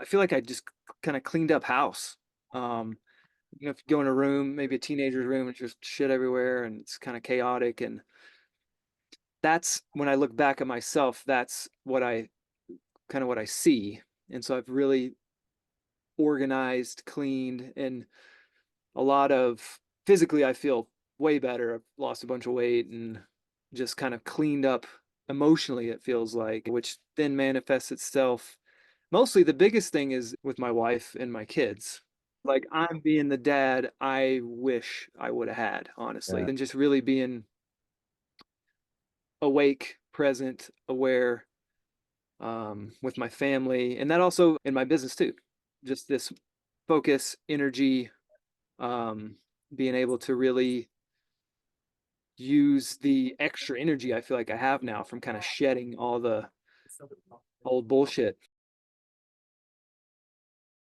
feel like I just kind of cleaned up house. Um, if you go in a room, maybe a teenager's room, it's just shit everywhere and it's kind of chaotic. And that's when I look back at myself, that's what I kind of what I see. And so I've really organized, cleaned, and a lot of physically, I feel way better. I've lost a bunch of weight and just kind of cleaned up emotionally, it feels like, which then manifests itself. Mostly the biggest thing is with my wife and my kids. Like I'm being the dad I wish I would have had, honestly, Yeah. and just really being awake, present, aware with my family, and that also in my business too. Just this focus, energy, um, being able to really use the extra energy I feel like I have now from kind of shedding all the old bullshit.